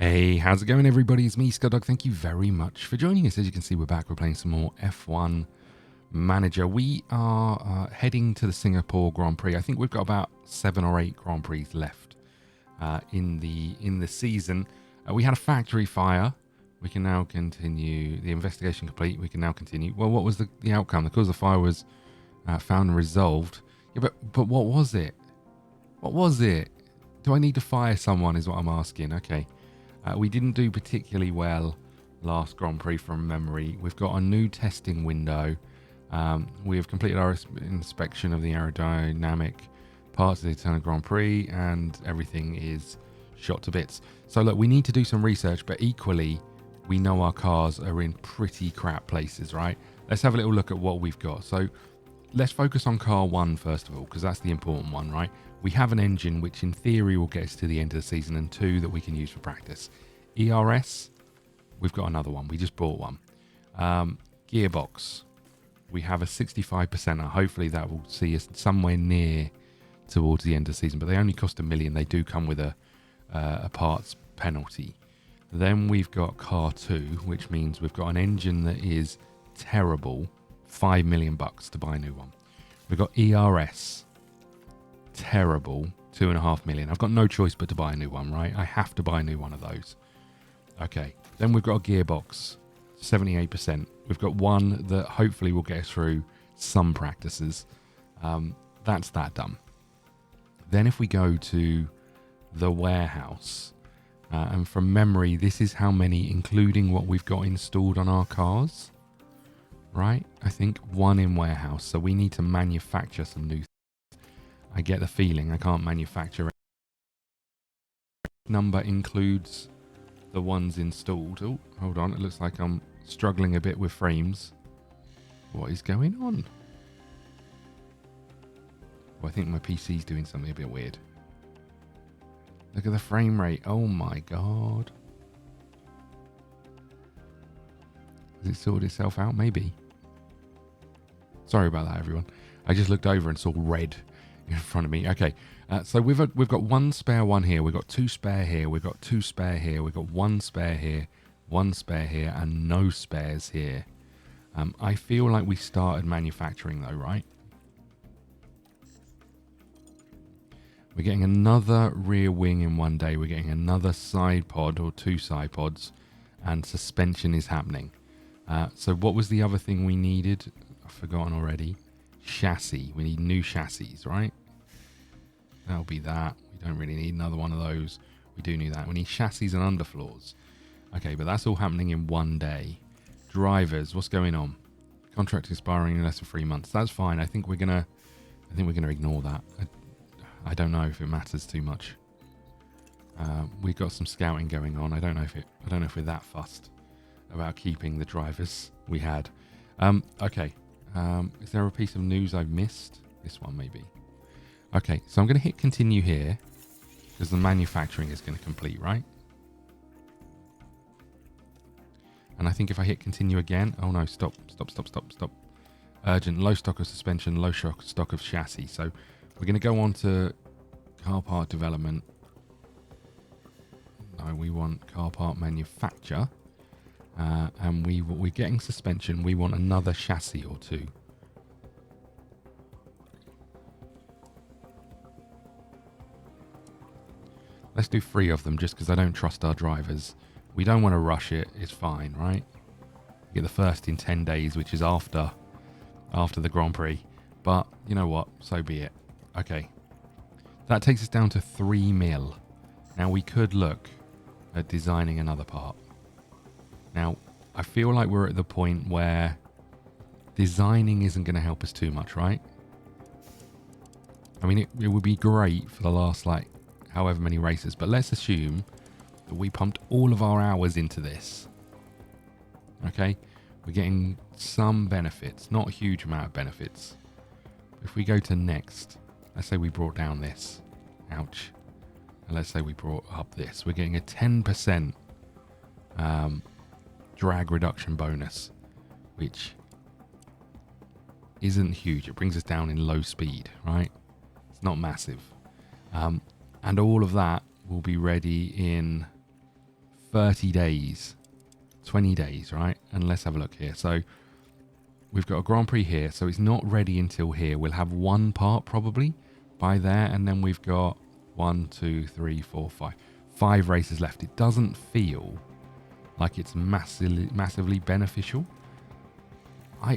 Hey, how's it going, everybody? It's me, ScottDog. Thank you very much for joining us. As you can see, we're back. We're playing some more F1 Manager. We are heading to the Singapore Grand Prix. I think we've got about 7 or 8 Grand Prix left in the season. We had a factory fire. We can now continue. The investigation complete. We can now continue. Well, what was the outcome? The cause of the fire was found and resolved. Yeah, but what was it? What was it? Do I need to fire someone is what I'm asking. Okay. We didn't do particularly well last Grand Prix from memory. We've got a new testing window. We have completed our inspection of the aerodynamic parts of the Eternal Grand Prix, and everything is shot to bits. So look, we need to do some research, but equally, we know our cars are in pretty crap places, right? Let's have a little look at what we've got. So let's focus on car 1 first of all, because that's the important one, right? We have an engine which in theory will get us to the end of the season, and 2 that we can use for practice. ERS, we've got another one. We just bought one. Gearbox, we have a 65%. Hopefully that will see us somewhere near towards the end of the season, but they only cost $1 million. They do come with a parts penalty. Then we've got car 2, which means we've got an engine that is terrible. $5 million to buy a new one. We've got ERS, terrible, $2.5 million. I've got no choice but to buy a new one, right? I have to buy a new one of those. Okay, then we've got a gearbox, 78%. We've got one that hopefully will get us through some practices. That's that done. Then if we go to the warehouse, and from memory, this is how many, including what we've got installed on our cars, right? I think 1 in warehouse. So we need to manufacture some new. I get the feeling I can't manufacture. Number includes the ones installed. Oh, hold on. It looks like I'm struggling a bit with frames. What is going on? Well, I think my PC's doing something a bit weird. Look at the frame rate. Oh my god. Has it sorted itself out? Maybe. Sorry about that, everyone. I just looked over and saw red in front of me. Okay, so we've got 1 spare one here. We've got 2 spare here. We've got 2 spare here. We've got 1 spare here, 1 spare here, and no spares here. I feel like we started manufacturing though, right? We're getting another rear wing in one day. We're getting another side pod or 2 side pods, and suspension is happening. So what was the other thing we needed? I've forgotten already. Chassis. We need new chassis, right? That'll be that. We don't really need another one of those. We do need that. We need chassis and underfloors. Okay, but that's all happening in one day. Drivers, what's going on? Contract expiring in less than 3 months. That's fine. I think we're gonna ignore that. I don't know if it matters too much. We've got some scouting going on. I don't know if we're that fussed about keeping the drivers we had. Okay. Is there a piece of news I've missed? This one, maybe. Okay, so I'm going to hit continue here because the manufacturing is going to complete, right? And I think if I hit continue again... Oh, no, stop. Urgent, low stock of suspension, low stock of chassis. So we're going to go on to car part development. No, we want car part manufacture. And we're getting suspension. We want another chassis or 2. Let's do 3 of them just because I don't trust our drivers. We don't want to rush it. It's fine, right? We get the first in 10 days, which is after the Grand Prix. But you know what? So be it. Okay. That takes us down to 3 mil. Now we could look at designing another part. Now, I feel like we're at the point where designing isn't going to help us too much, right? I mean, it would be great for the last, however many races, but let's assume that we pumped all of our hours into this. Okay? We're getting some benefits, not a huge amount of benefits. If we go to next, let's say we brought down this. Ouch. And let's say we brought up this. We're getting a 10% drag reduction bonus, which isn't huge. It brings us down in low speed, right? It's not massive. And all of that will be ready in 30 days, 20 days, right? And let's have a look here. So we've got a Grand Prix here, so it's not ready until here. We'll have one part probably by there, and then we've got 1, 2, 3, 4, 5. 5 races left. It doesn't feel like it's massively beneficial.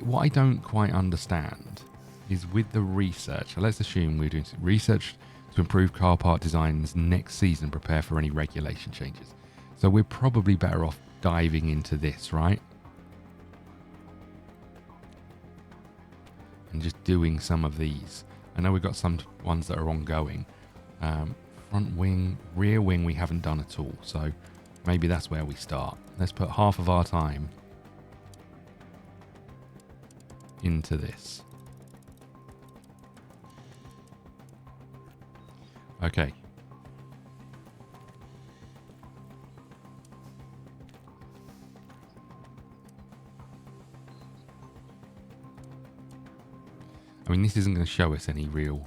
What I don't quite understand is with the research. So let's assume we're doing some research to improve car part designs next season, prepare for any regulation changes. So we're probably better off diving into this, right? And just doing some of these. I know we've got some ones that are ongoing. Front wing, rear wing we haven't done at all. So maybe that's where we start. Let's put half of our time into this. Okay. I mean, this isn't going to show us any real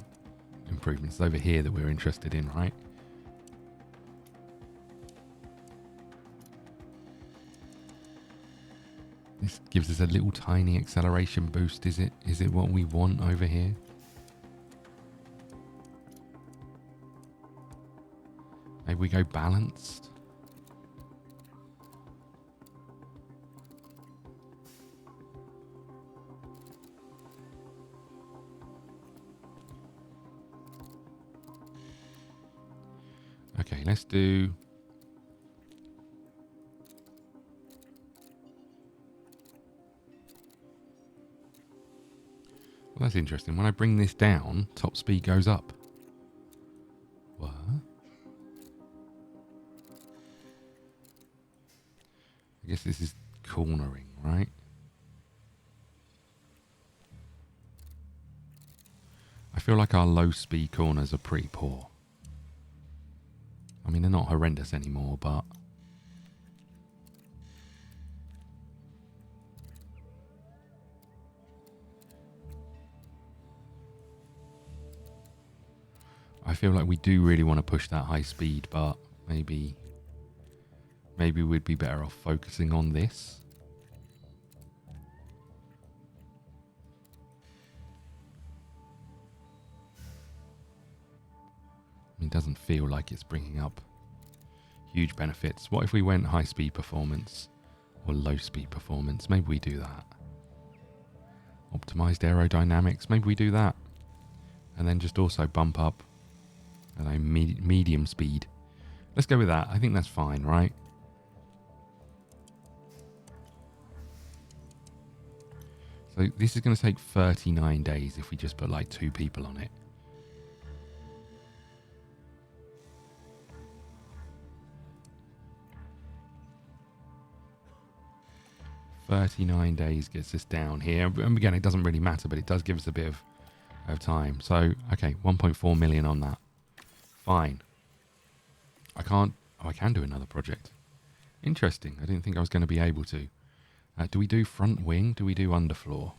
improvements over here that we're interested in, right? This gives us a little tiny acceleration boost. Is it what we want over here? Maybe we go balanced. Okay, let's do... Well, that's interesting. When I bring this down, top speed goes up. What? I guess this is cornering, right? I feel like our low speed corners are pretty poor. I mean, they're not horrendous anymore, but... I feel like we do really want to push that high speed, but maybe we'd be better off focusing on this. I mean, it doesn't feel like it's bringing up huge benefits. What if we went high speed performance or low speed performance? Maybe we do that. Optimized aerodynamics, maybe we do that. And then just also bump up medium speed. Let's go with that. I think that's fine, right? So this is going to take 39 days if we just put like 2 people on it. $39 gets us down here. And again, it doesn't really matter, but it does give us a bit of time. So, okay, 1.4 million on that. Fine. I can't... Oh, I can do another project. Interesting. I didn't think I was going to be able to. Do we do front wing? Do we do underfloor?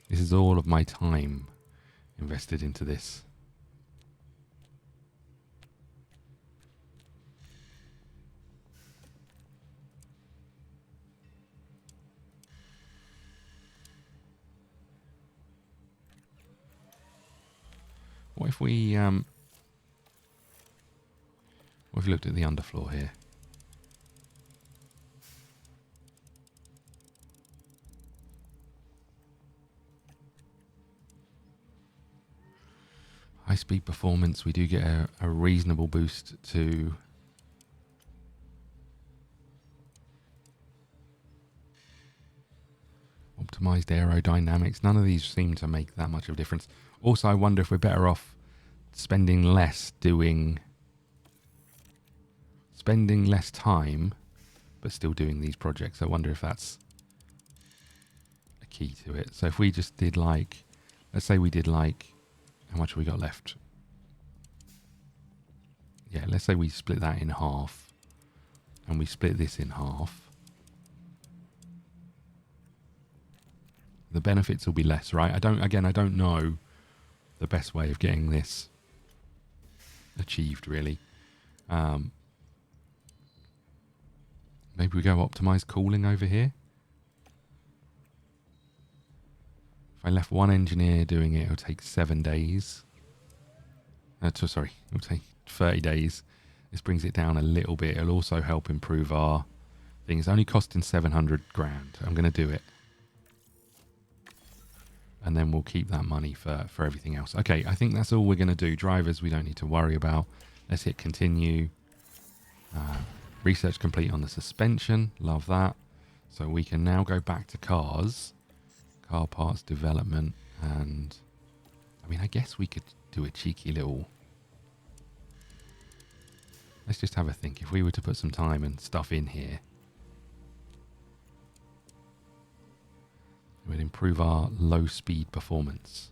This is all of my time invested into this. What if we looked at the underfloor here? High speed performance, we do get a reasonable boost to optimized aerodynamics. None of these seem to make that much of a difference. Also, I wonder if we're better off spending less time, but still doing these projects. I wonder if that's a key to it. So if we just did like, let's say we did like, how much have we got left? Yeah, let's say we split that in half, and we split this in half. The benefits will be less, right? I don't know the best way of getting this achieved, really. Maybe we go optimize cooling over here. If I left one engineer doing it, it'll take 7 days. Sorry, it'll take 30 days. This brings it down a little bit. It'll also help improve our thing. It's only costing 700 grand. I'm going to do it. And then we'll keep that money for everything else. Okay, I think that's all we're going to do. Drivers, we don't need to worry about. Let's hit continue. Research complete on the suspension. Love that. So we can now go back to cars. Car parts development. And, I mean, I guess we could do a cheeky little... Let's just have a think. If we were to put some time and stuff in here, it would improve our low speed performance.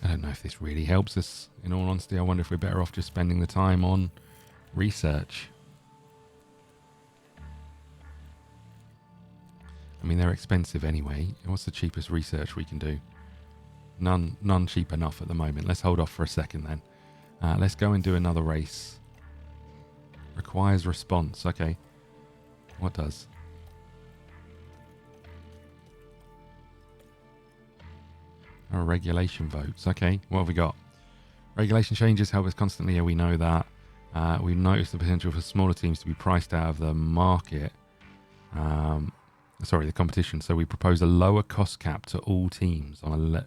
I don't know if this really helps us, in all honesty. I wonder if we're better off just spending the time on research. I mean, they're expensive anyway. What's the cheapest research we can do? None cheap enough at the moment. Let's hold off for a second then. Let's go and do another race. Requires response. Okay. What does? Oh, regulation votes. Okay. What have we got? Regulation changes help us constantly. Yeah, we know that. We've noticed the potential for smaller teams to be priced out of the market. The competition. So we propose a lower cost cap to all teams on a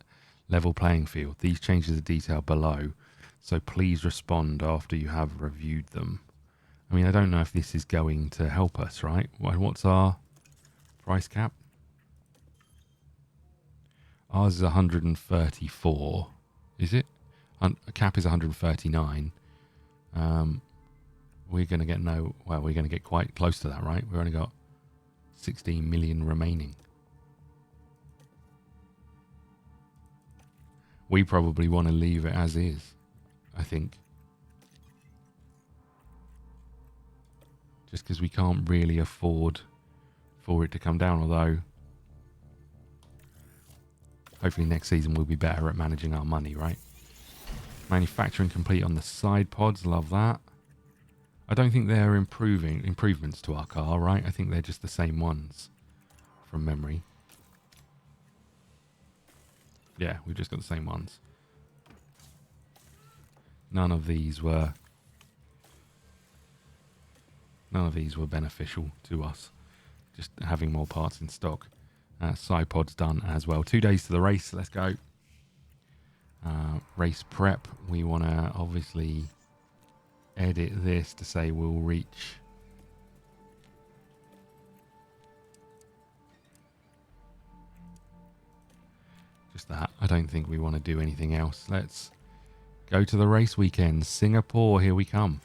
level playing field. These changes are detailed below. So please respond after you have reviewed them. I mean, I don't know if this is going to help us, right? What's our price cap? Ours is 134. Is it? A cap is 139. We're going to get we're going to get quite close to that, right? We've only got 16 million remaining. We probably want to leave it as is, I think. Just because we can't really afford for it to come down, although hopefully next season we'll be better at managing our money, right? Manufacturing complete on the side pods, love that. I don't think they're improvements to our car, right? I think they're just the same ones from memory. Yeah, we've just got the same ones. None of these were beneficial to us. Just having more parts in stock. Side pods done as well. 2 days to the race. Let's go. Race prep. We want to obviously edit this to say we'll reach just that. I don't think we want to do anything else. Let's go to the race weekend. Singapore, here we come.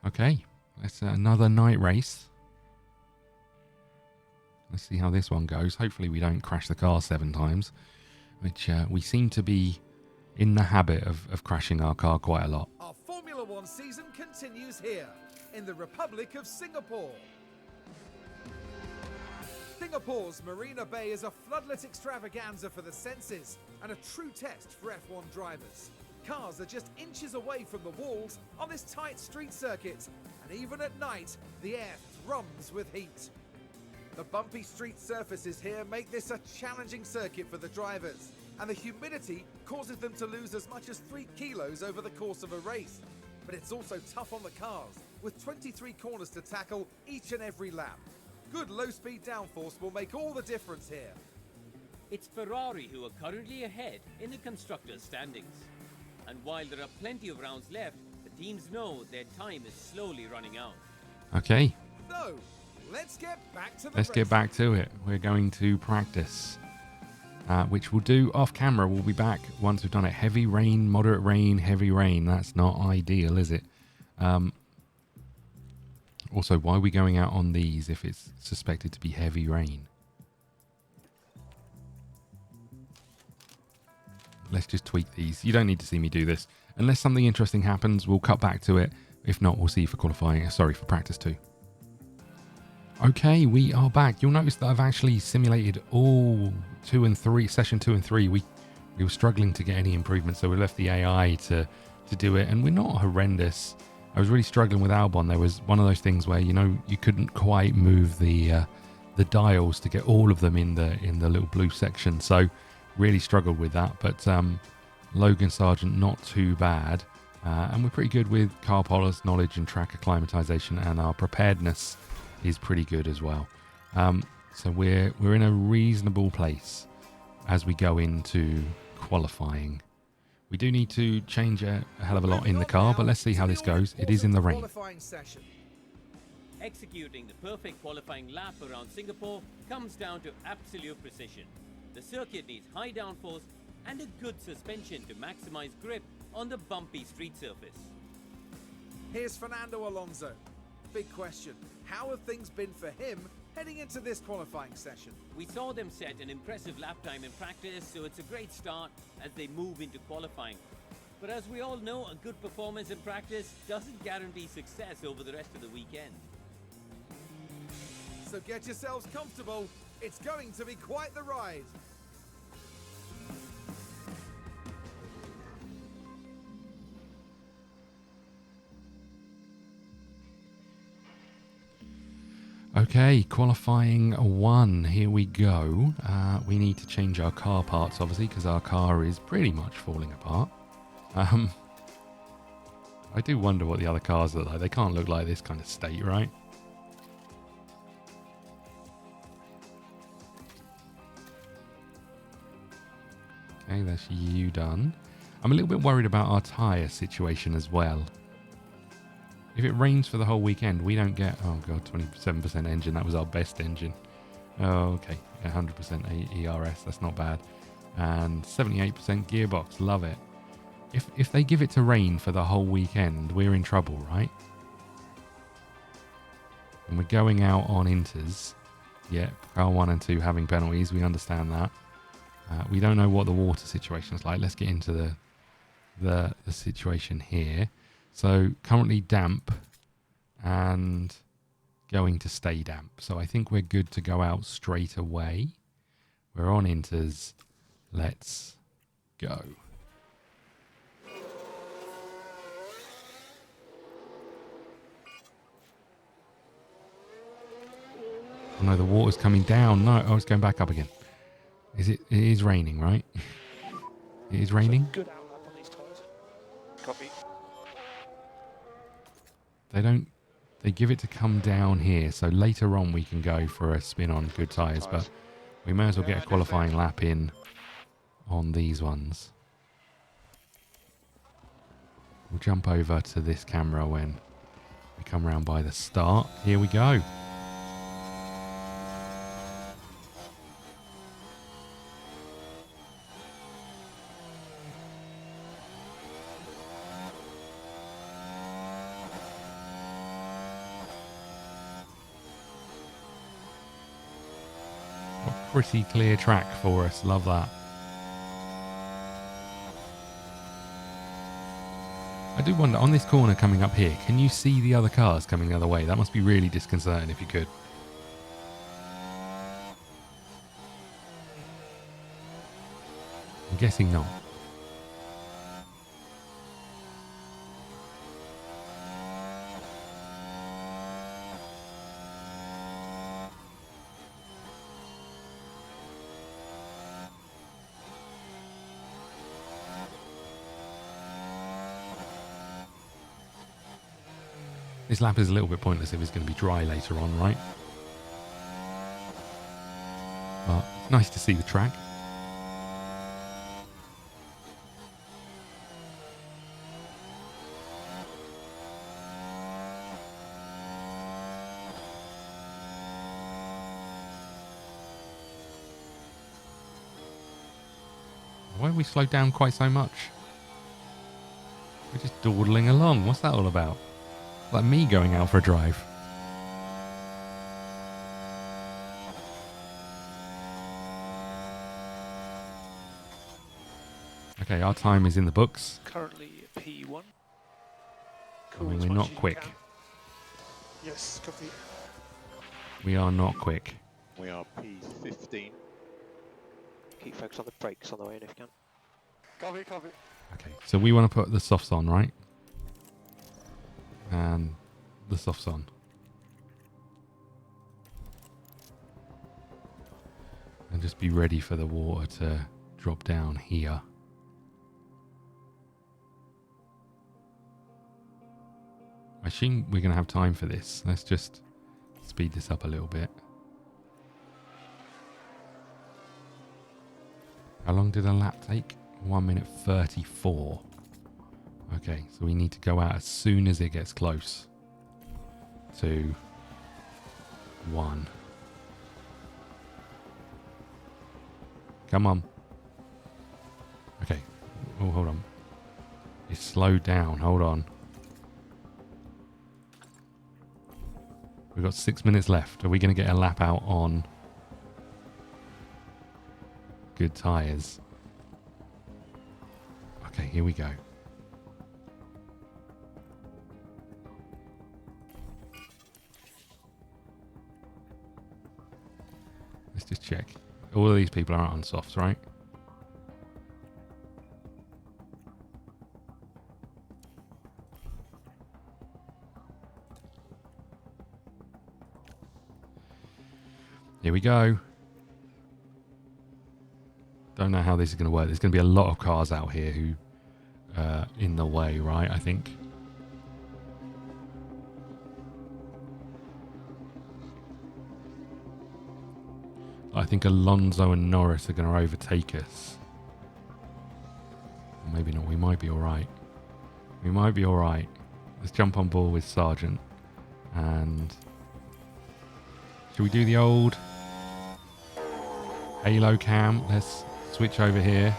Okay, that's another night race. Let's see how this one goes. Hopefully we don't crash the car 7 times, which we seem to be in the habit of crashing our car quite a lot. Our Formula One season continues here, in the Republic of Singapore. Singapore's Marina Bay is a floodlit extravaganza for the senses and a true test for F1 drivers. Cars are just inches away from the walls on this tight street circuit, and even at night, the air thrums with heat. The bumpy street surfaces here make this a challenging circuit for the drivers, and the humidity causes them to lose as much as 3 kilos over the course of a race. But it's also tough on the cars, with 23 corners to tackle each and every lap. Good low-speed downforce will make all the difference here. It's Ferrari who are currently ahead in the constructors' standings. And while there are plenty of rounds left, the teams know their time is slowly running out. Okay, So, let's get back to the let's get back to it. We're going to practice, which we'll do off camera. We'll be back once we've done it. Heavy rain, moderate rain, heavy rain. That's not ideal, is it? Also, why are we going out on these if it's suspected to be heavy rain? Let's just tweak these. You don't need to see me do this. Unless something interesting happens, we'll cut back to it. If not, we'll see you for qualifying. Sorry, for practice 2. Okay, we are back. You'll notice that I've actually simulated all 2 and 3, session 2 and 3. We were struggling to get any improvements, so we left the AI to do it, and we're not horrendous. I was really struggling with Albon. There was one of those things where, you know, you couldn't quite move the dials to get all of them in the little blue section, so really struggled with that. But Logan Sargent, not too bad, and we're pretty good with car polish knowledge and track acclimatization, and our preparedness is pretty good as well. So we're in a reasonable place as we go into qualifying. We do need to change a hell of a lot in the car, but let's see how this goes. It is in the rain. Executing the perfect qualifying lap around Singapore comes down to absolute precision. The circuit needs high downforce and a good suspension to maximize grip on the bumpy street surface. Here's Fernando Alonso. Big question, how have things been for him heading into this qualifying session? We saw them set an impressive lap time in practice, so it's a great start as they move into qualifying. But as we all know, a good performance in practice doesn't guarantee success over the rest of the weekend. So get yourselves comfortable, it's going to be quite the ride. Okay, qualifying 1. Here we go. We need to change our car parts, obviously, because our car is pretty much falling apart. I do wonder what the other cars look like. They can't look like this kind of state, right? Okay, that's you done. I'm a little bit worried about our tyre situation as well. If it rains for the whole weekend, we don't get... Oh, God, 27% engine. That was our best engine. Oh, okay. 100% ERS. That's not bad. And 78% gearbox. Love it. If they give it to rain for the whole weekend, we're in trouble, right? And we're going out on inters. Yep, car 1 and 2 having penalties. We understand that. We don't know what the water situation is like. Let's get into the situation here. So currently damp and going to stay damp. So I think we're good to go out straight away. We're on inters. Let's go. Oh no, the water's coming down. No, oh, it's going back up again. It is raining, right? It is raining. Good outlap on these tyres. Copy. They give it to come down here, so later on we can go for a spin on good tyres, but we may as well get a qualifying lap in on these ones. We'll jump over to this camera when we come around by the start. Here we go. Pretty clear track for us. Love that. I do wonder, on this corner coming up here, can you see the other cars coming the other way? That must be really disconcerting if you could. I'm guessing not. This lap is a little bit pointless if it's going to be dry later on, right? But it's nice to see the track. Why have we slowed down quite so much? We're just dawdling along. What's that all about? Like me going out for a drive. Okay, our time is in the books. Currently P1. I mean, we're not quick. Yes, copy. We are not quick. We are P15. Keep focus on the brakes on the way in if you can. Copy, copy. Okay, so we want to put the softs on, right? And the softs on. And just be ready for the water to drop down here. I assume we're going to have time for this. Let's just speed this up a little bit. How long did a lap take? 1 minute 34. Okay, so we need to go out as soon as it gets close to 1. Come on. Okay. Oh, hold on. It's slowed down. Hold on. We've got 6 minutes left. Are we going to get a lap out on good tyres? Okay, here we go. Let's just check. All of these people are on softs, right? Here we go. Don't know how this is going to work. There's going to be a lot of cars out here who in the way, right? I think. I think Alonso and Norris are going to overtake us. Or maybe not. We might be all right. We might be all right. Let's jump on board with Sargent. And should we do the old Halo cam? Let's switch over here.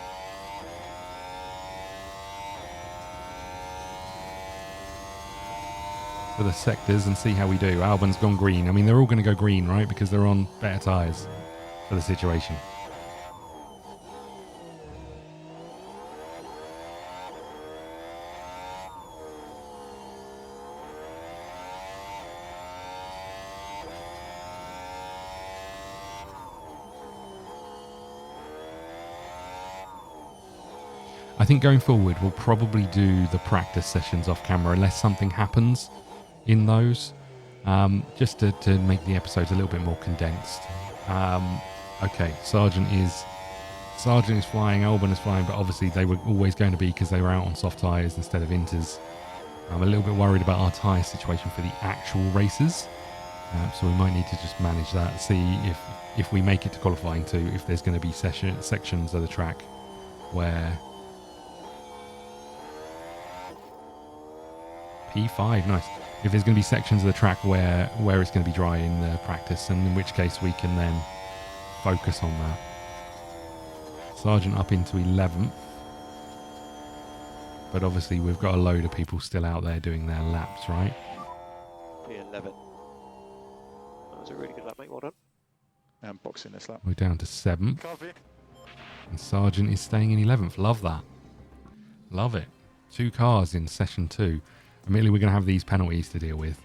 For the sectors and see how we do. Albon's gone green. I mean, they're all going to go green, right? Because they're on better tyres for the situation. I think going forward, we'll probably do the practice sessions off camera unless something happens in those, just to make the episodes a little bit more condensed. Okay, Sargent is flying, Albon is flying, but obviously they were always going to be because they were out on soft tyres instead of inters. I'm a little bit worried about our tyre situation for the actual races, so we might need to just manage that, see if we make it to qualifying too, if there's going to be sections of the track where P5, nice. If there's going to be sections of the track where it's going to be dry in the practice, and in which case we can then focus on that. Sargent up into 11th. But obviously we've got a load of people still out there doing their laps, right? P11. That was a really good lap, mate. Well done. And boxing this lap. We're down to 7th. Copy. And Sargent is staying in 11th. Love that. Love it. 2 cars in session 2. Admittedly, we're going to have these penalties to deal with.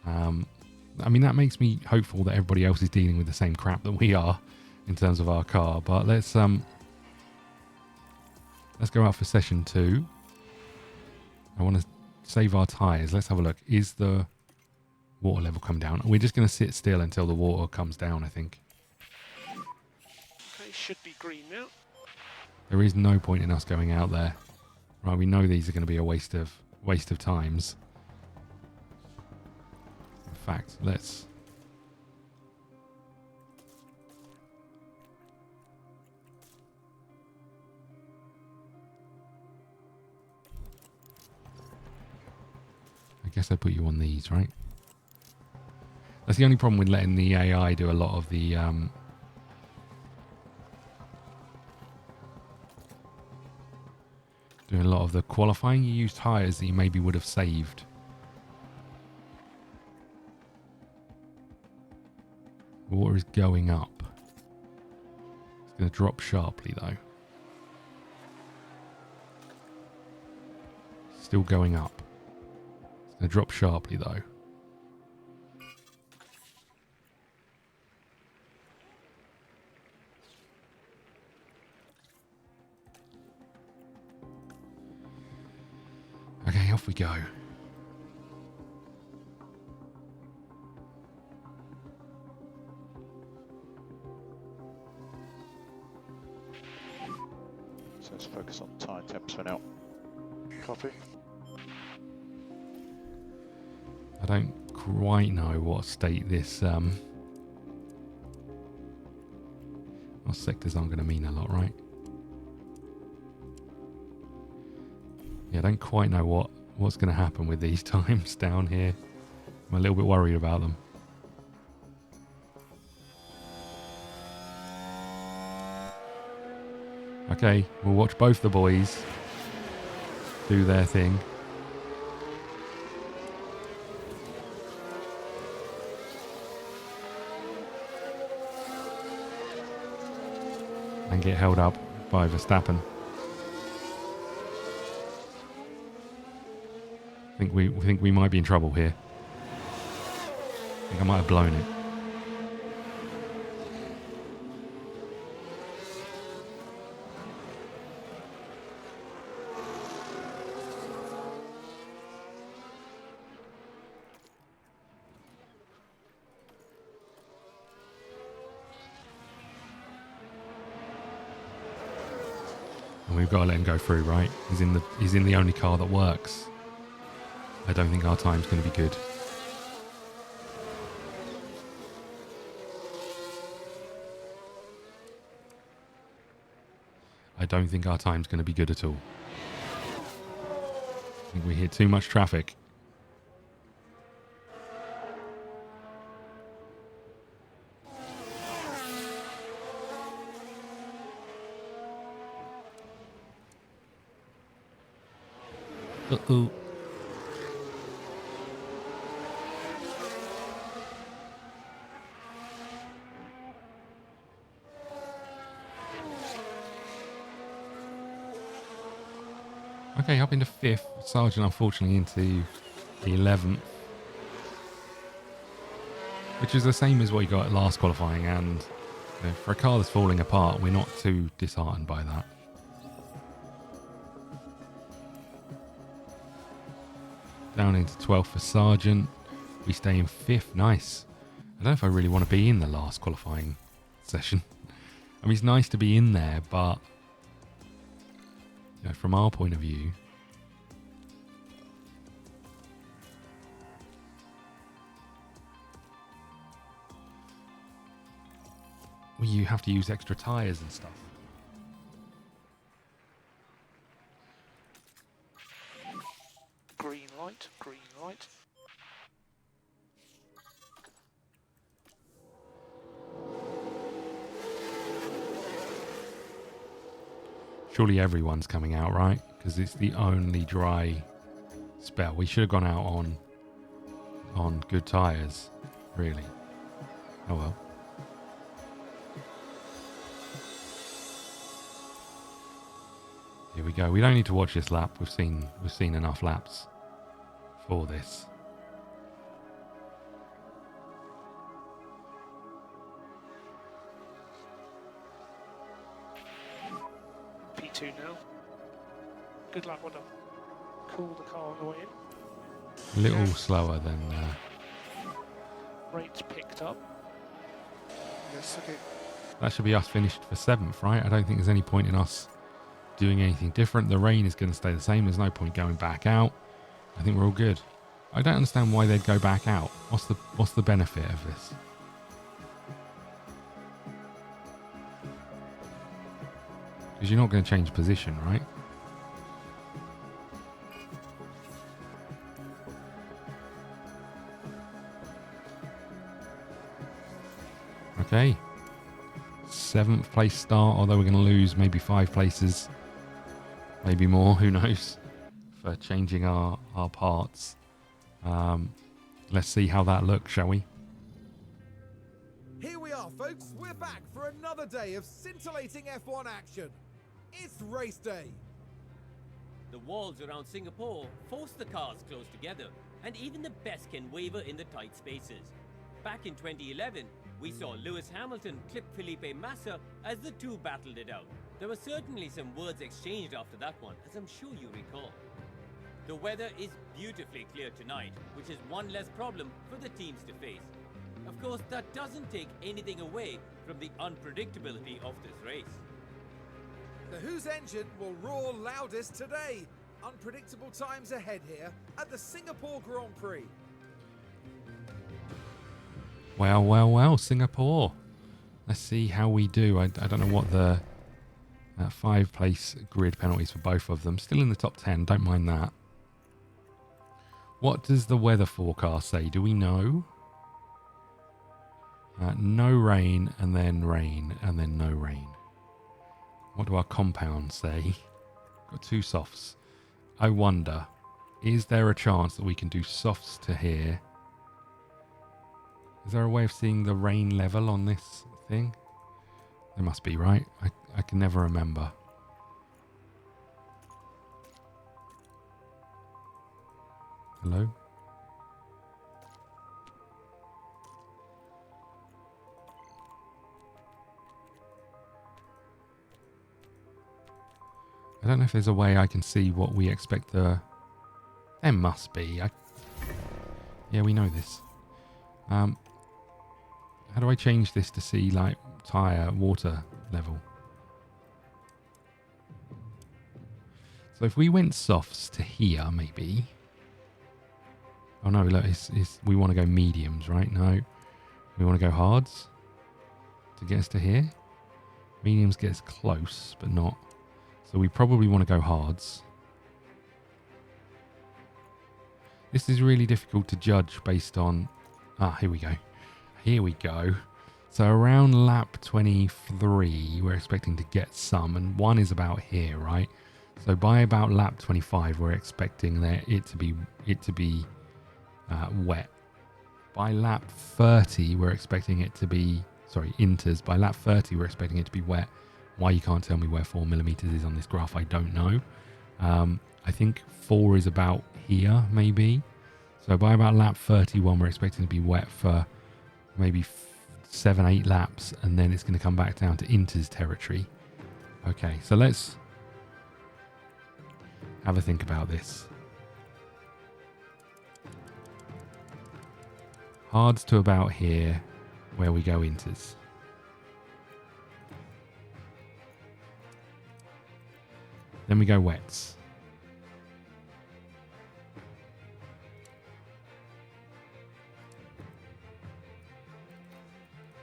I mean, that makes me hopeful that everybody else is dealing with the same crap that we are in terms of our car. But let's go out for session 2. I want to save our tyres. Let's have a look. Is the water level come down? We're just going to sit still until the water comes down, I think. Okay, should be green now. There is no point in us going out there. Right, we know these are going to be a waste of times. fact, let's... I guess I put you on these, right? That's the only problem with letting the AI do a lot of the... doing a lot of the qualifying. You use tyres that you maybe would have saved. Water is going up. It's going to drop sharply though. Still going up. It's going to drop sharply though. Okay, off we go. So let's focus on tyre temps for now. Copy. I don't quite know what state this our sectors aren't going to mean a lot, right? Yeah, I don't quite know what's going to happen with these times down here. I'm a little bit worried about them. Okay, we'll watch both the boys do their thing. And get held up by Verstappen. I think we might be in trouble here. I think I might have blown it. And we've got to let him go through, right? He's in the only car that works. I don't think our time's going to be good. I don't think our time's going to be good at all. I think we hit too much traffic. Uh-oh. Okay, up into 5th. Sergeant, unfortunately, into the 11th. Which is the same as what you got at last qualifying. And you know, for a car that's falling apart, we're not too disheartened by that. Down into 12th for Sergeant. We stay in 5th. Nice. I don't know if I really want to be in the last qualifying session. I mean, it's nice to be in there, but... you know, from our point of view, well, you have to use extra tyres and stuff. Green light, green light. Surely everyone's coming out, right? Because it's the only dry spell. We should have gone out on good tyres, really. Oh well. Here we go. We don't need to watch this lap. We've seen enough laps for this. P2 now. Good luck, well done. Cool the car on the way in. A little slower than... Rates picked up. Yes, okay. that should be us finished for 7th, right? I don't think there's any point in us doing anything different. The rain is going to stay the same. There's no point going back out. I think we're all good. I don't understand why they'd go back out. What's the benefit of this? Because you're not going to change position, right? Okay. 7th place start, although we're going to lose maybe 5 places. Maybe more, who knows, for changing our parts. Let's see how that looks, shall we? Here we are, folks. We're back for another day of scintillating F1 action. It's race day. The walls around Singapore force the cars close together, and even the best can waver in the tight spaces. Back in 2011, we saw Lewis Hamilton clip Felipe Massa as the two battled it out. There were certainly some words exchanged after that one, as I'm sure you recall. The weather is beautifully clear tonight, which is one less problem for the teams to face. Of course, that doesn't take anything away from the unpredictability of this race. The whose engine will roar loudest today? Unpredictable times ahead here at the Singapore Grand Prix. Well, well, well, Singapore. Let's see how we do. I don't know what the 5-place grid penalties for both of them. Still in the top 10, don't mind that. What does the weather forecast say? Do we know? No rain, and then rain, and then no rain. What do our compounds say? Got 2 softs. I wonder, is there a chance that we can do softs to here? Is there a way of seeing the rain level on this thing? There must be, right? I can never remember. Hello? I don't know if there's a way I can see what we expect the... There must be. Yeah, we know this. How do I change this to see, like, tyre water level? So if we went softs to here, maybe... Oh no, look, we want to go mediums, right? No. We want to go hards to get us to here. Mediums get us close, but not... So we probably want to go hards. This is really difficult to judge based on... Ah, here we go. Here we go. So around lap 23, we're expecting to get some, and 1 is about here, right? So by about lap 25, we're expecting it to be wet. By lap 30, we're expecting it to be... Sorry, inters. By lap 30, we're expecting it to be wet. Why you can't tell me where 4mm is on this graph, I don't know. I think 4 is about here, maybe. So by about lap 31, we're expecting to be wet for maybe 7-8 laps, and then it's going to come back down to inters territory. Okay, so let's have a think about this. Hards to about here, where we go inters. Then we go wets.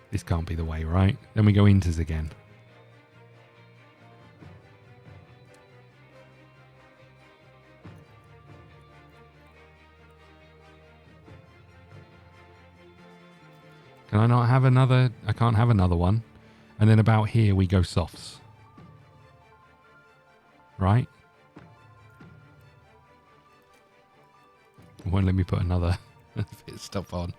This can't be the way, right? Then we go inters again. Can I not have another? I can't have another one. And then about here we go softs. Right? It won't let me put another pit stop on.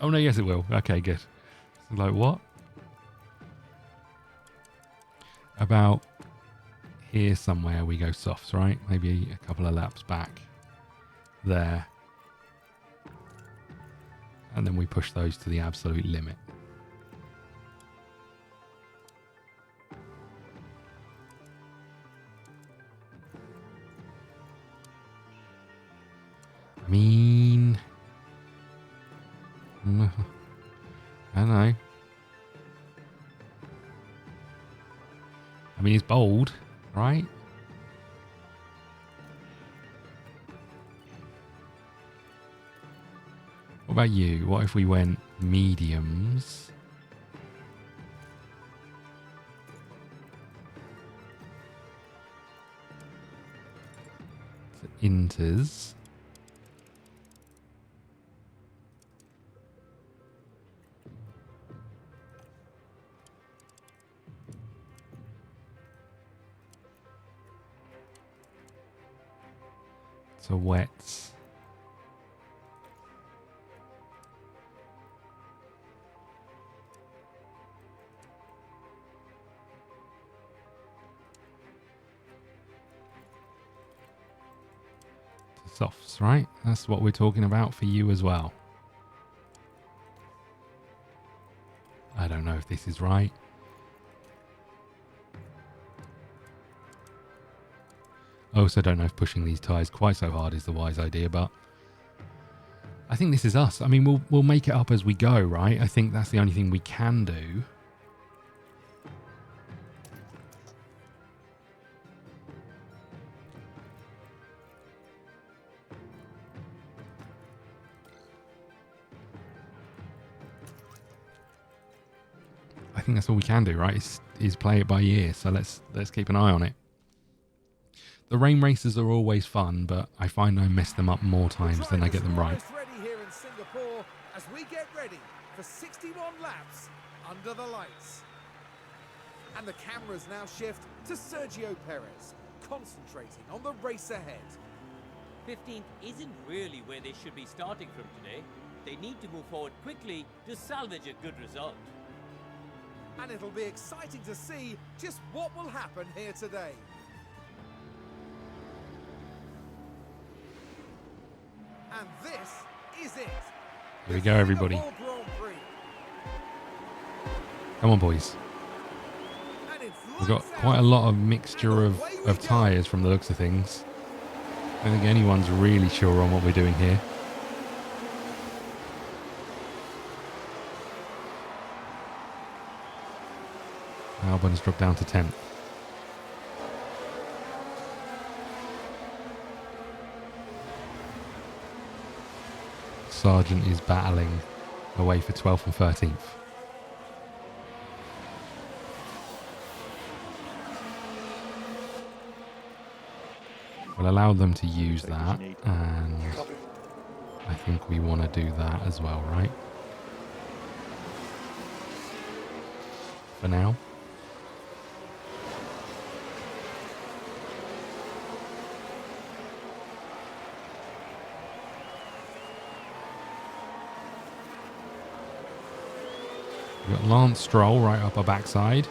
Oh no, yes it will. Okay, good. So like what? About here somewhere we go softs, right? Maybe a couple of laps back. There. And then we push those to the absolute limit. I mean... I don't know. I mean, it's bold, right? about you? What if we went mediums? To inters. To wets. To softs, right? That's what we're talking about for you as well. I don't know if this is right. I also don't know if pushing these tyres quite so hard is the wise idea, but I think this is us. I mean, we'll make it up as we go, right? I think that's the only thing we can do. I think that's all we can do, right? Is play it by ear. So let's keep an eye on it. The rain races are always fun, but I find I mess them up more times than I get them right. Ready here in Singapore as we get ready for 61 laps under the lights. And the cameras now shift to Sergio Perez, concentrating on the race ahead. 15th isn't really where they should be starting from today. They need to move forward quickly to salvage a good result. And it'll be exciting to see just what will happen here today. And this is it. Here we go, everybody. Come on, boys. We've got quite a lot of mixture of tyres from the looks of things. I don't think anyone's really sure on what we're doing here. Albon's dropped down to 10th. Sargent is battling away for 12th and 13th. We'll allow them to use that, and I think we want to do that as well, right? For now. We've got Lance Stroll right up our backside.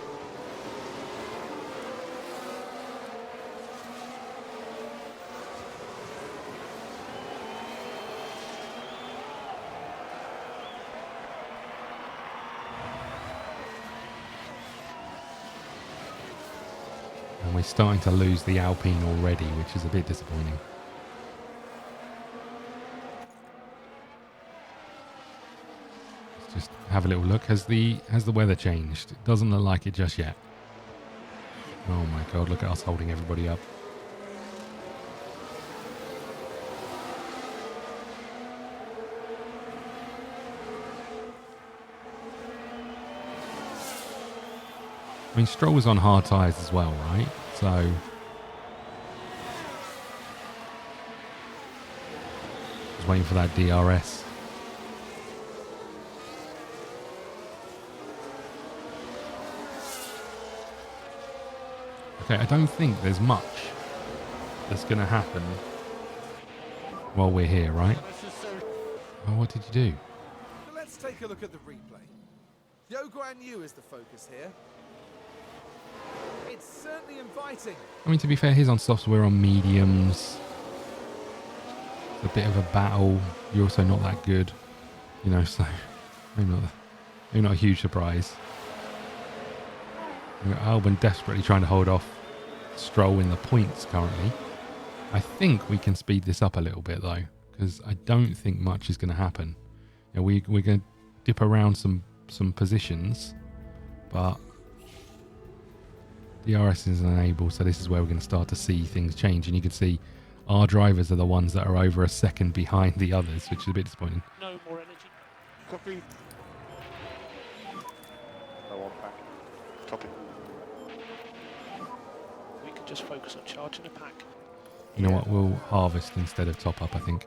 And we're starting to lose the Alpine already, which is a bit disappointing. Just have a little look. Has the weather changed? It doesn't look like it just yet. Oh my god, look at us holding everybody up. I mean, Stroll was on hard tyres as well, right? So just waiting for that DRS. Okay, I don't think there's much that's going to happen while we're here, right? Oh, what did you do? Let's take a look at the replay. Zhou Guanyu is the focus here. It's certainly inviting. I mean, to be fair, he's on softs, we're on mediums. It's a bit of a battle. You're also not that good, you know, so maybe not a huge surprise. We've got Albon desperately trying to hold off Stroll in the points currently. I think we can speed this up a little bit though, because I don't think much is going to happen. You know, we're going to dip around some positions, but DRS is unable, so this is where we're going to start to see things change. And you can see our drivers are the ones that are over a second behind the others, which is a bit disappointing. No more energy Copy. No one back. Copy. We can just focus on charging a pack. You know what? We'll harvest instead of top up, I think.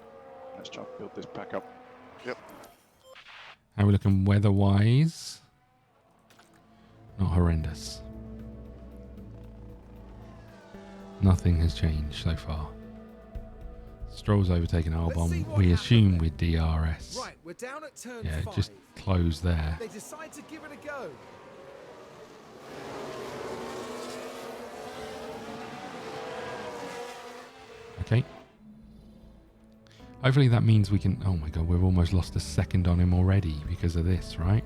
Let's try and build this pack up. Yep. How are we looking weather-wise? Not horrendous. Nothing has changed so far. Stroll's overtaken Let's see Albon. what We happened assume there. with DRS. Right, we're down at turn Yeah, 5. just close there. They decide to give it a go. Okay. Hopefully that means we can... Oh my god, we've almost lost a second on him already because of this, right?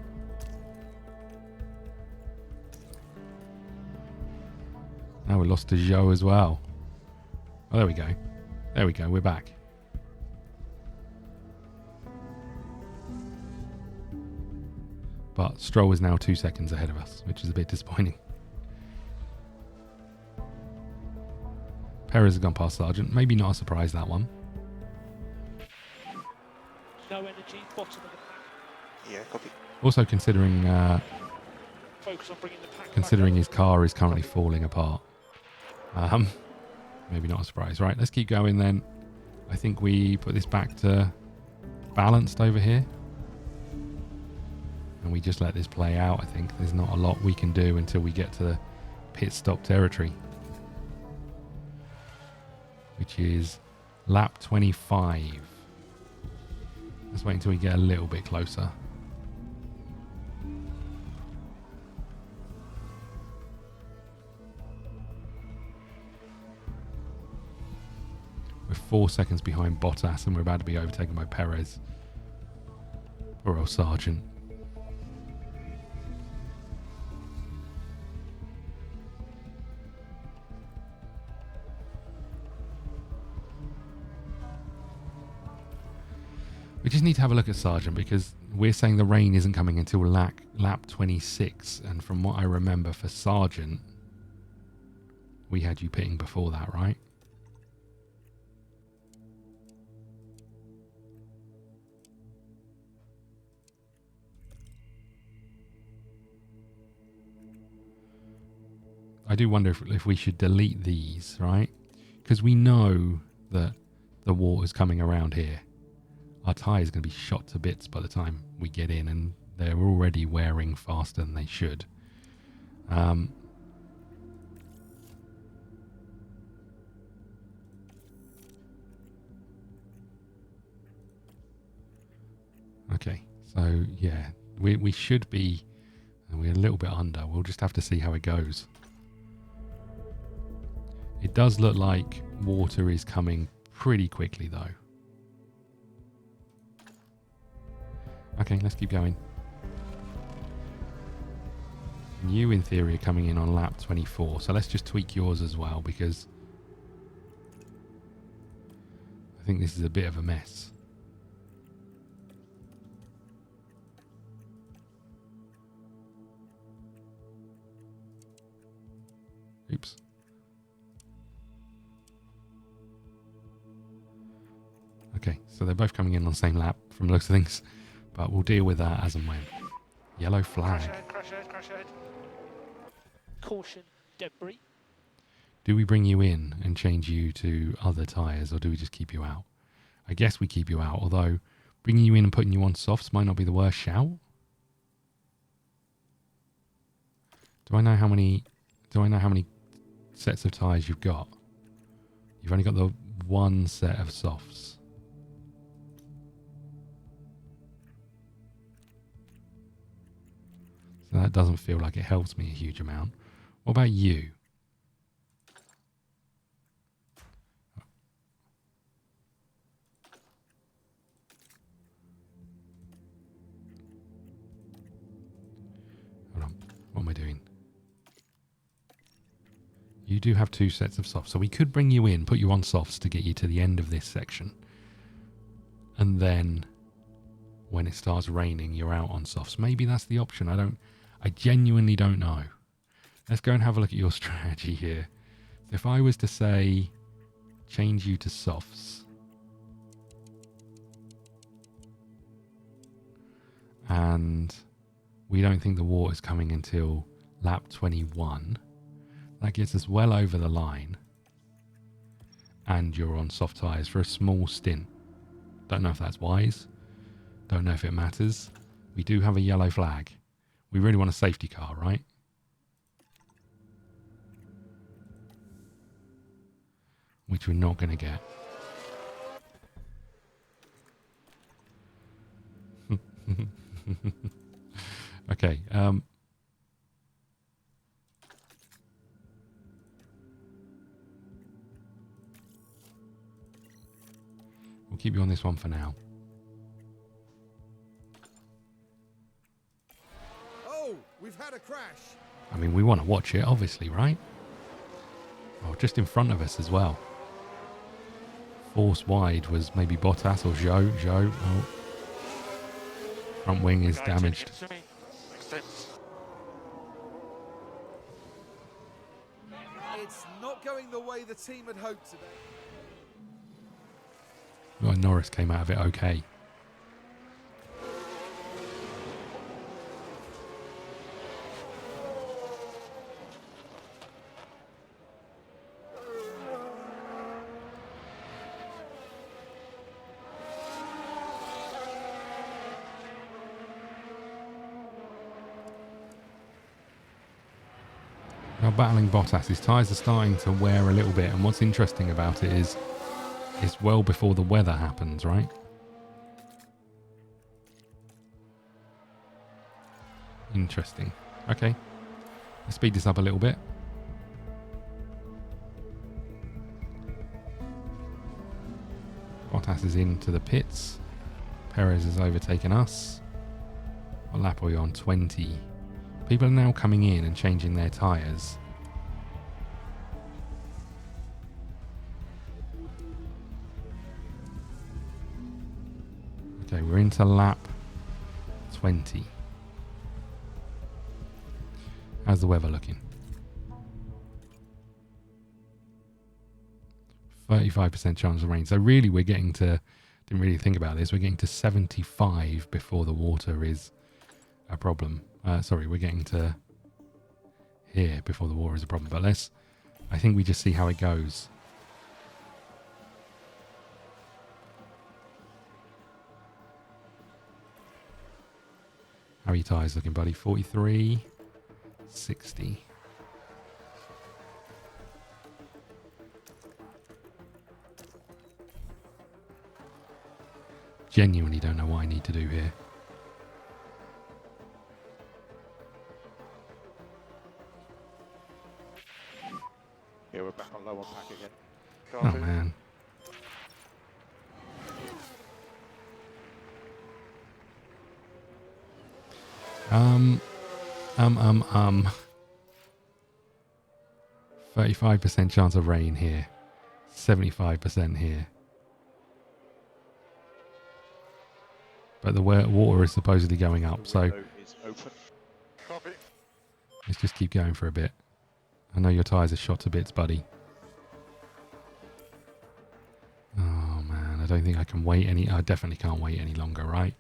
Now we lost to Zhou as well. Oh, there we go. There we go, we're back. But Stroll is now 2 seconds ahead of us, which is a bit disappointing. Perez has gone past Sargent. Maybe not a surprise, that one. No energy, bottom of the pack. Yeah, copy. Also considering Focus on bringing the pack considering back his car is currently falling apart. Maybe not a surprise. Right, let's keep going then. I think we put this back to balanced over here. And we just let this play out, I think. There's not a lot we can do until we get to the pit stop territory. Which is lap 25. Let's wait until we get a little bit closer. We're 4 seconds behind Bottas and we're about to be overtaken by Perez. Poor old Sargent. We just need to have a look at Sargent because we're saying the rain isn't coming until lap 26. And from what I remember for Sargent, we had you pitting before that, right? I do wonder if we should delete these, right? Because we know that the water's coming around here. Our tyre is going to be shot to bits by the time we get in, and they're already wearing faster than they should. Okay, so yeah, we should be, we're a little bit under. We'll just have to see how it goes. It does look like water is coming pretty quickly though. Okay, let's keep going. You, in theory, are coming in on lap 24. So let's just tweak yours as well, because I think this is a bit of a mess. Oops. Okay, so they're both coming in on the same lap from the looks of things. But we'll deal with that as and when. Yellow flag. Crash ahead, crash ahead, crash ahead. Caution, debris. Do we bring you in and change you to other tyres, or do we just keep you out? I guess we keep you out, although bringing you in and putting you on softs might not be the worst shout. Do I know how many sets of tyres you've got? You've only got the one set of softs. So that doesn't feel like it helps me a huge amount. What about you? Hold on. What am I doing? You do have 2 sets of softs. So we could bring you in, put you on softs to get you to the end of this section. And then when it starts raining, you're out on softs. Maybe that's the option. I genuinely don't know. Let's go and have a look at your strategy here. If I was to say, change you to softs. and we don't think the water's coming until lap 21. That gets us well over the line, and you're on soft tyres for a small stint. Don't know if that's wise. Don't know if it matters. We do have a yellow flag. We really want a safety car, right? Which we're not going to get. Okay. We'll keep you on this one for now. Oh, we've had a crash. I mean, we want to watch it, obviously, right? Oh, just in front of us as well. Force wide was maybe Bottas or Zhou. Oh. Front wing is damaged. Makes sense. It's not going the way the team had hoped today. Well, Norris came out of it okay. Now battling Bottas, his tyres are starting to wear a little bit, and what's interesting about it is it's well before the weather happens, right? Interesting. Okay. Let's speed this up a little bit. Bottas is into the pits. Perez has overtaken us. What lap are we on? 20. People are now coming in and changing their tyres. Okay, we're into lap 20. How's the weather looking? 35% chance of rain. So really we're getting to, didn't really think about this, we're getting to 75 before the water is a problem. Sorry, we're getting to here before the water is a problem. But I think we just see how it goes. How are your tyres looking, buddy? 43, 60. Genuinely don't know what I need to do here. Yeah, we're back on low on pack again. Oh, man. Um. 35% chance of rain here. 75% here. But the water is supposedly going up, so Is open. Copy. let's just keep going for a bit. I know your tyres are shot to bits, buddy. Oh, man. I don't think I can wait any... I definitely can't wait any longer, right?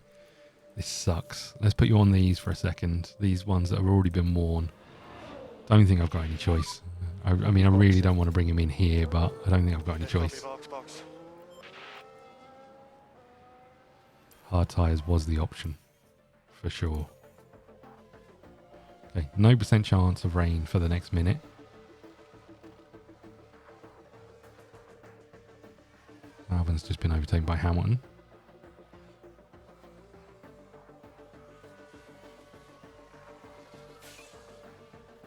This sucks. Let's put you on these for a second. These ones that have already been worn. Don't think I've got any choice. I mean, I really don't want to bring him in here, but I don't think I've got any choice. Box. Hard tyres was the option, for sure. Okay, no % chance of rain for the next minute. Albon's just been overtaken by Hamilton.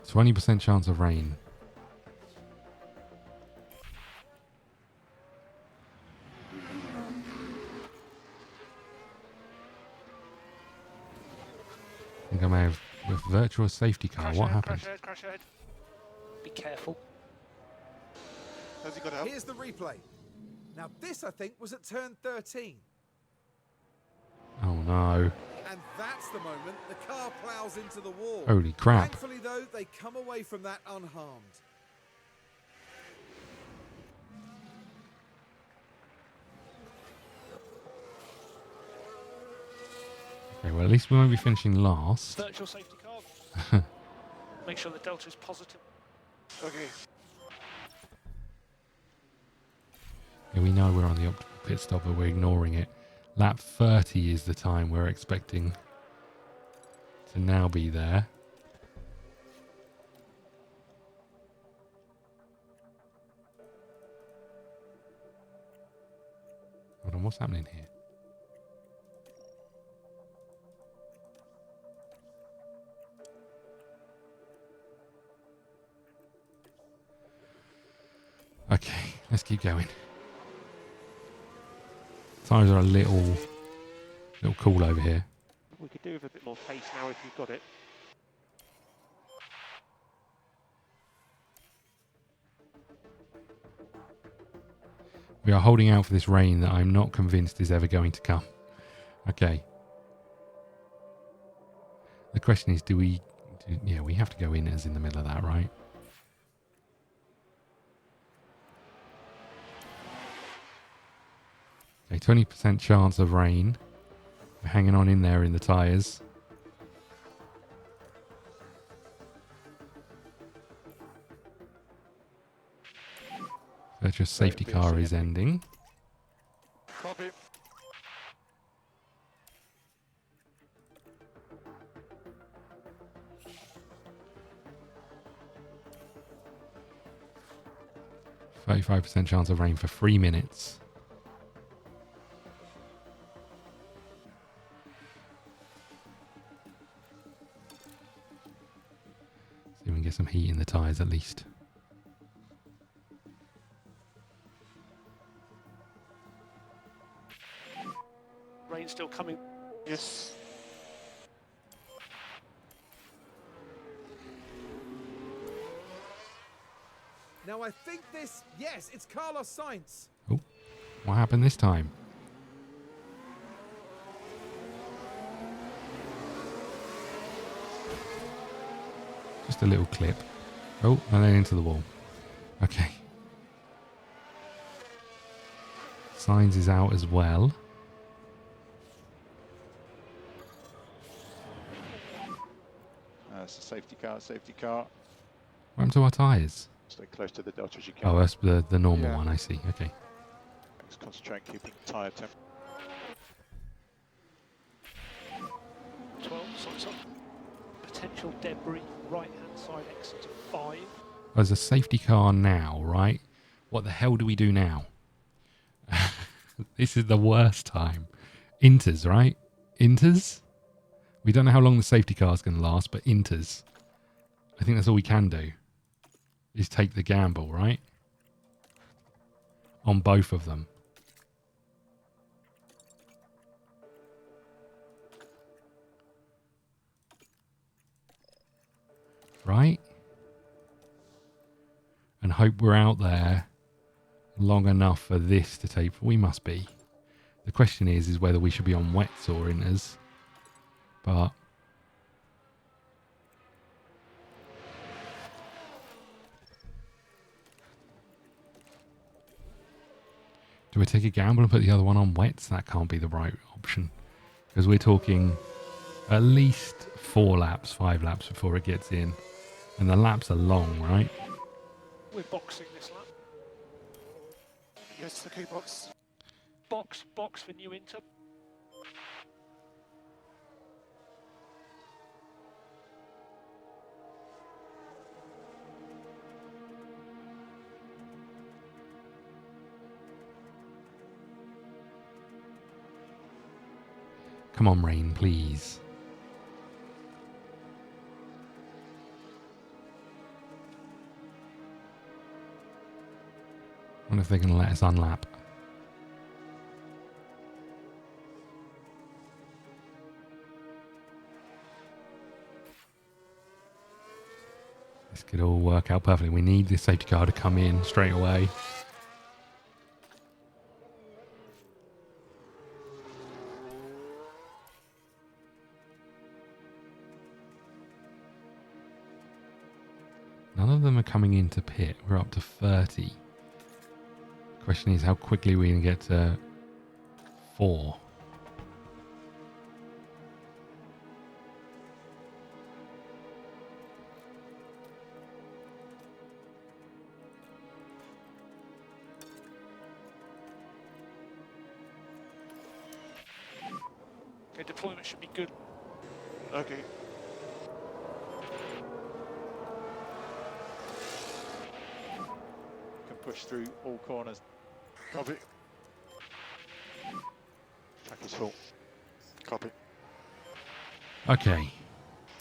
%20 chance of rain. I think I may have with virtual safety car. What happened? Crash ahead. Be careful. Has he got out? Here's the replay. Now this, I think, was at turn 13. Oh no. And that's the moment the car plows into the wall. Holy crap. Thankfully, though, they come away from that unharmed. Okay, well, at least we won't be finishing last. Virtual safety car. Make sure the delta is positive. Okay. Yeah, we know we're on the optimal pit stop, but we're ignoring it. Lap 30 is the time we're expecting to now be there. Hold on, what's happening here? Okay, let's keep going. Tires are a little cool over here. We could do with a bit more pace now if you've got it. We are holding out for this rain that I'm not convinced is ever going to come. Okay. The question is, yeah, we have to go in as in the middle of that, right? Okay, 20% chance of rain. We're hanging on in there in the tyres. Virtual safety car is ending. Copy. %35% chance of rain for 3 minutes. See if we can get some heat in the tyres at least. Rain still coming. Yes. Now I think this, yes, it's Carlos Sainz. Oh, what happened this time? Just a little clip. Oh, and then into the wall. Okay. Sainz is out as well. It's a safety car, safety car. What happened to our tyres? Stay close to the delta as you can. Oh, that's the normal Yeah. one, I see. Okay. Just concentrate on keeping tyre temp. 12, sorry. Potential debris, right hand side exit of 5. There's a safety car now, right? What the hell do we do now? This is the worst time. Inters, right? Inters? We don't know how long the safety car is going to last, but inters. I think that's all we can do. Is take the gamble, right? On both of them. Right? And hope we're out there long enough for this to take. We must be. The question is whether we should be on wets or inters. But do we take a gamble and put the other one on wets? That can't be the right option. Because we're talking at least 4 laps, 5 laps before it gets in. And the laps are long, right? We're boxing this lap. Yes, okay, box. Box for new Inter. Come on, rain, please. I wonder if they're going to let us unlap. This could all work out perfectly. We need this safety car to come in straight away. None of them are coming into pit. We're up to 30. Question is how quickly we can get to 4. Okay, deployment should be good. Okay. Can push through all corners. Copy. Track is full. Copy. Okay.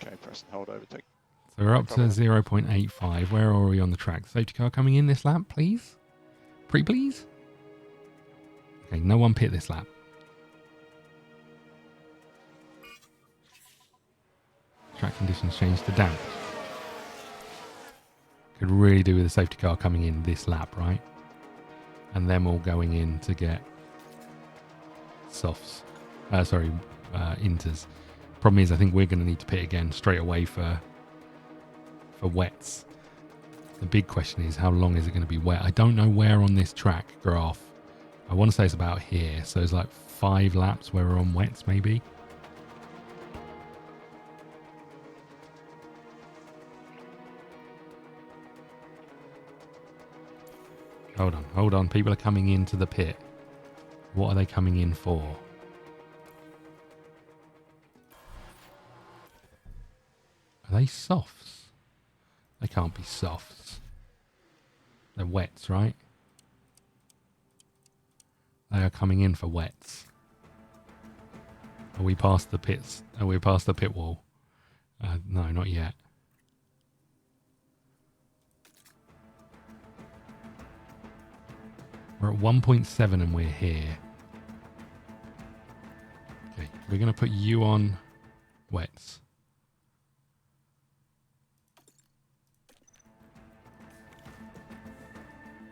Okay, press and hold overtake. So we're up to 0.85. Where are we on the track? Safety car coming in this lap, please? Pretty please? Okay, no one pit this lap. Track conditions changed to damp. Could really do with the safety car coming in this lap, right? And them all going in to get softs. Inters. Problem is, I think we're going to need to pit again straight away for wets. The big question is, how long is it going to be wet? I don't know where on this track graph. I want to say it's about here. So it's like 5 laps where we're on wets, maybe. Hold on. People are coming into the pit. What are they coming in for? Are they softs? They can't be softs. They're wets, right? They are coming in for wets. Are we past the pits? Are we past the pit wall? No, not yet. We're at 1.7 and we're here. Okay, we're going to put you on wets.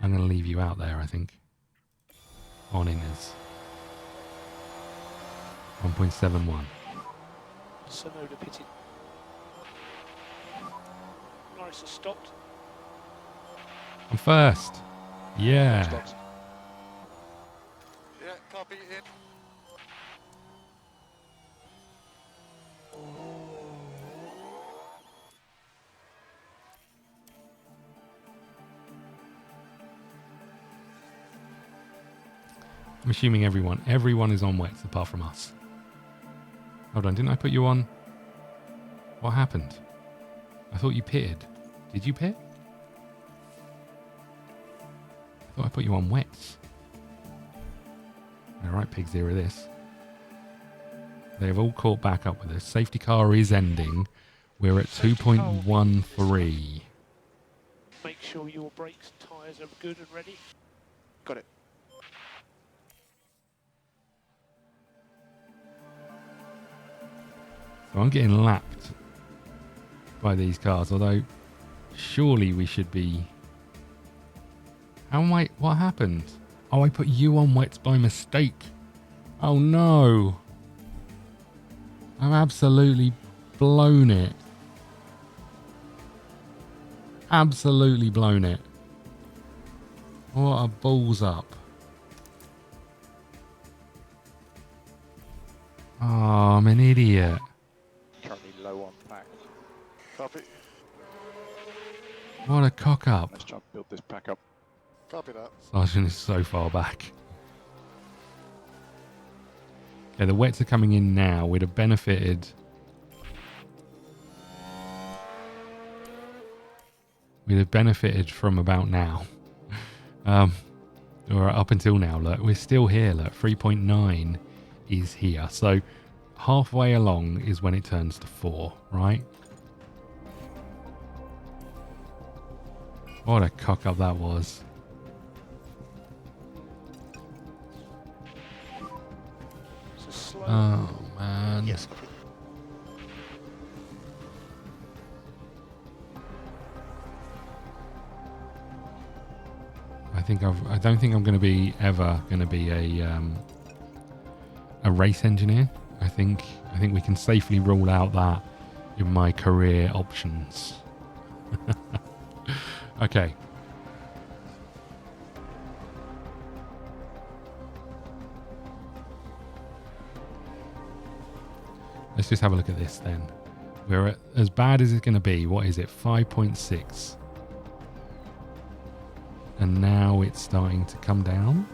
I'm going to leave you out there, I think. On inners. 1.71. Sonoda pitted. Norris has stopped. I'm first. Yeah. Stops. Yeah, copy in. I'm assuming everyone is on wets apart from us. Hold on, didn't I put you on? What happened? I thought you pitted. Did you pit? I thought I put you on wets. Alright, pigs, here are this. They've all caught back up with us. Safety car is ending. We're at 2.13. Make sure your brakes and tyres are good and ready. Got it. So I'm getting lapped by these cars, although surely we should be... How am I... What happened? Oh, I put you on wets by mistake. Oh no. I've absolutely blown it. Absolutely blown it. What a balls up. Oh, I'm an idiot. Currently low on pack. Copy. What a cock up. Let's try and build this pack up. Copy that. Sergeant is so far back. Okay, the wets are coming in now. We'd have benefited. We'd have benefited from about now. Or up until now. Look, we're still here. Look, 3.9 is here. So halfway along is when it turns to 4, right? What a cock up that was. Oh man. Yes. I don't think I'm going to be ever going to be a race engineer. I think we can safely rule out that in my career options. Okay. Let's just have a look at this then. We're at, as bad as it's going to be. What is it? 5.6. And now it's starting to come down.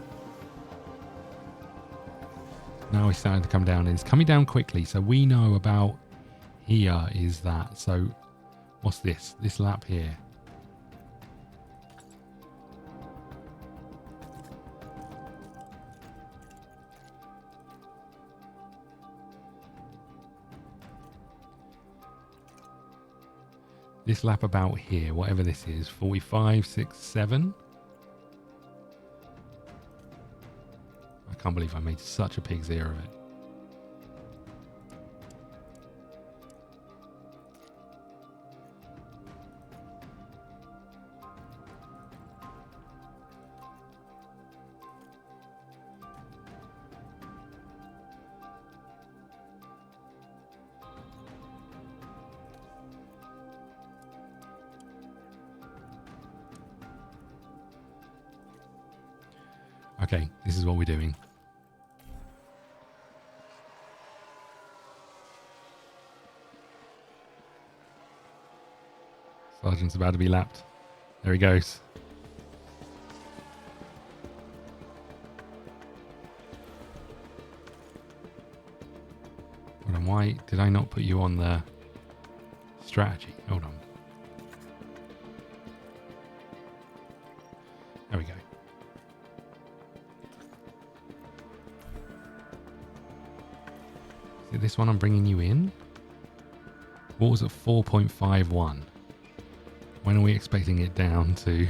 Now it's starting to come down, and it's coming down quickly. So we know about here is that. So what's this? This lap here. This lap about here, whatever this is, 45, 6, 7. I can't believe I made such a pig's ear of it. Okay, this is what we're doing. Sergeant's about to be lapped. There he goes. Hold on, why did I not put you on the strategy? Hold on. There we go. Is it this one I'm bringing you in? What was it, 4.51? When are we expecting it down to?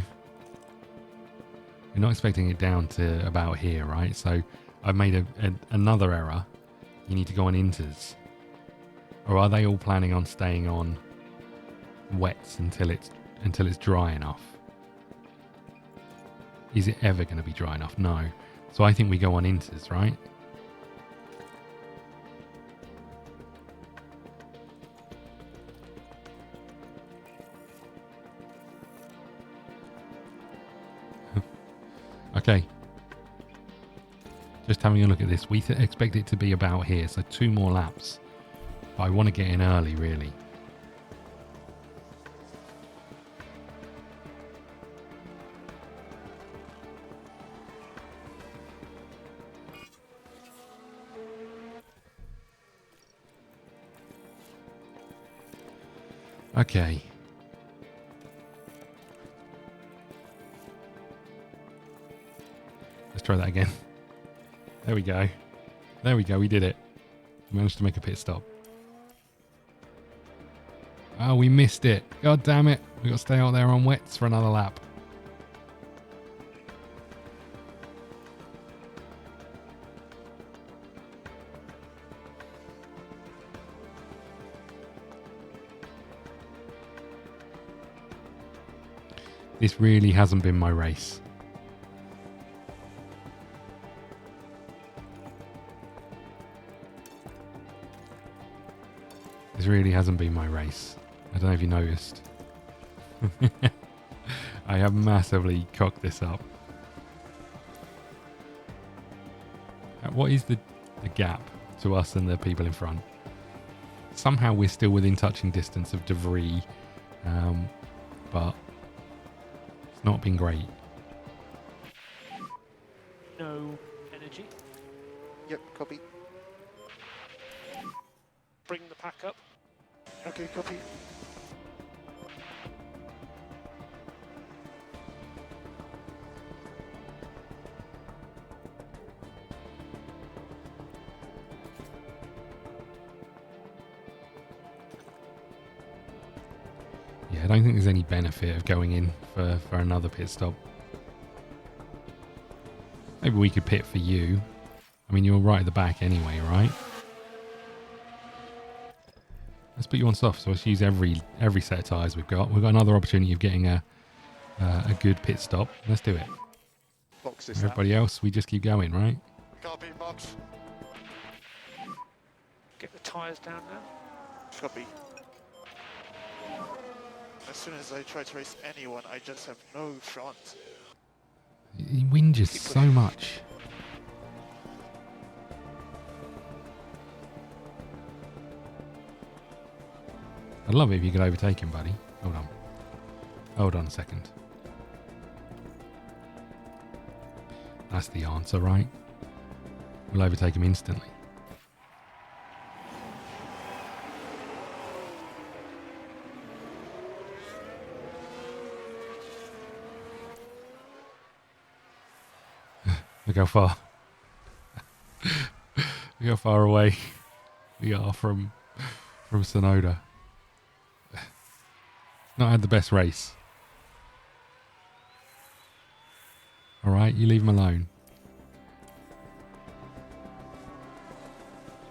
We're not expecting it down to about here, right? So I've made another error. You need to go on inters. Or are they all planning on staying on wets until it's dry enough? Is it ever going to be dry enough? No. So I think we go on inters, right? Okay. Just having a look at this. We expect it to be about here, so 2 more laps. But I want to get in early, really. Okay. Let's try that again. There we go. There we go. We did it. We managed to make a pit stop. Oh, we missed it. God damn it. We got to stay out there on wets for another lap. This really hasn't been my race. This really hasn't been my race. I don't know if you noticed. I have massively cocked this up. What is the gap to us and the people in front? Somehow we're still within touching distance of debris, but it's not been great. No energy. Yep, copy. Bring the pack up. Okay, copy. Yeah, I don't think there's any benefit of going in for another pit stop. Maybe we could pit for you. I mean, you're right at the back anyway, right? Let's put you on soft, so let's use every set of tyres we've got. We've got another opportunity of getting a good pit stop. Let's do it. Box this Everybody else, we just keep going, right? Copy, box. Get the tyres down now. Copy. As soon as I try to race anyone, I just have no front. He whinges so much. I'd love it if you could overtake him, buddy. Hold on. Hold on a second. That's the answer, right? we'll overtake him instantly. Look how far. Look how far away we are from Sonoda. Not had the best race. Alright, you leave him alone.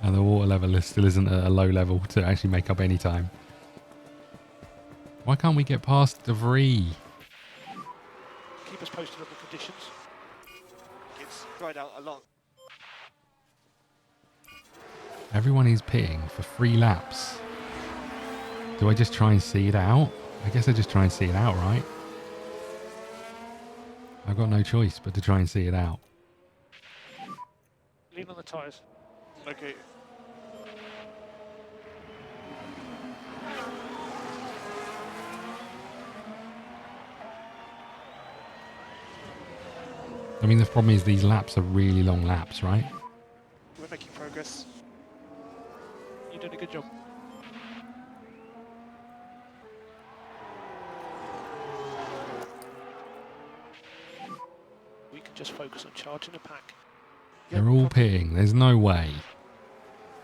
And the water level still isn't at a low level to actually make up any time. Why can't we get past DeVries? Keep us posted on the conditions. It's dried out a lot. Everyone is pitting for 3 laps. Do I just try and see it out? I guess I just try and see it out, right? I've got no choice but to try and see it out. Lean on the tyres. Okay. I mean, the problem is these laps are really long laps, right? We're making progress. You're doing a good job. We can just focus on charging the pack. They're all pitting. There's no way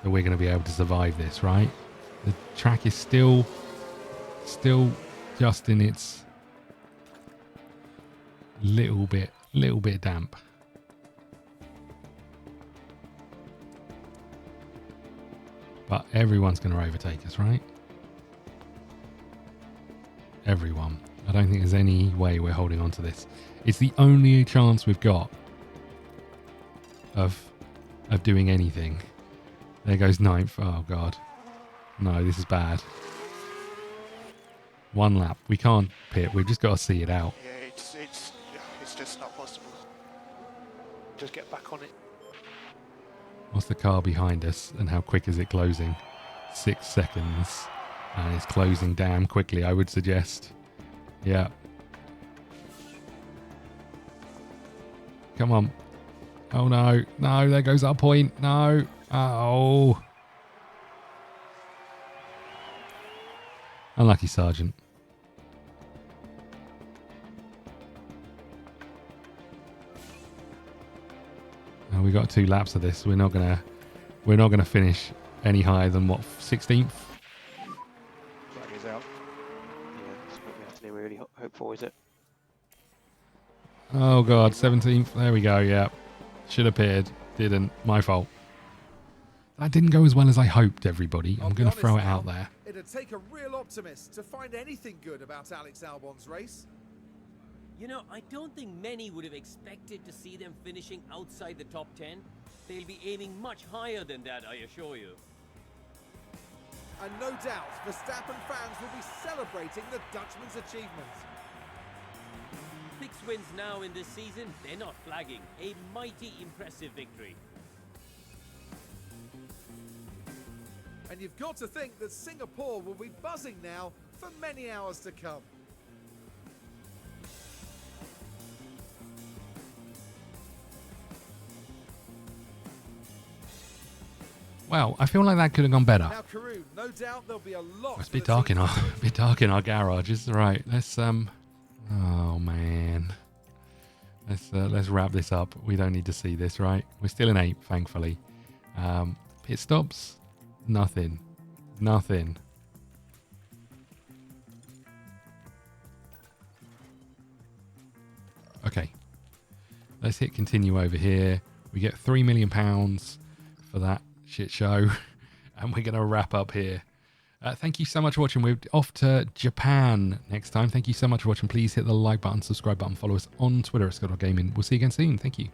that we're going to be able to survive this, right? The track is still just in its little bit damp. But everyone's going to overtake us, right? Everyone. I don't think there's any way we're holding on to this. It's the only chance we've got of doing anything. There goes 9th. Oh god. No, this is bad. 1 lap. We can't pit. We've just got to see it out. Yeah, it's just not possible. Just get back on it. What's the car behind us and how quick is it closing? 6 seconds. And it's closing damn quickly, I would suggest. Yeah. Come on. Oh no. No, there goes our point. No. Oh. Unlucky, Sergeant. Oh, we got 2 laps of this. We're not gonna finish any higher than what, 16th? Flag is out. Yeah, that's what we have to really hope for, is it? Oh god, 17th. There we go. Yeah, should have appeared. Didn't. My fault. That didn't go as well as I hoped, everybody. I'm going to throw it out there. It'd take a real optimist to find anything good about Alex Albon's race. You know, I don't think many would have expected to see them finishing outside the top 10. They'll be aiming much higher than that, I assure you. And no doubt, Verstappen fans will be celebrating the Dutchman's achievement. 6 wins now in this season, they're not flagging. A mighty impressive victory. And you've got to think that Singapore will be buzzing now for many hours to come. Well, I feel like that could have gone better. Now, Karun, no doubt there'll be a lot. It's a bit dark in our garage. It's right. Let's Oh man. Let's wrap this up. We don't need to see this, right? We're still in 8th, thankfully. Pit stops. Nothing. Okay. Let's hit continue over here. We get £3 million for that shit show. And we're going to wrap up here. Thank you so much for watching. We're off to Japan next time. Thank you so much for watching. Please hit the like button, subscribe button, follow us on Twitter at ScottDogGaming. We'll see you again soon. Thank you.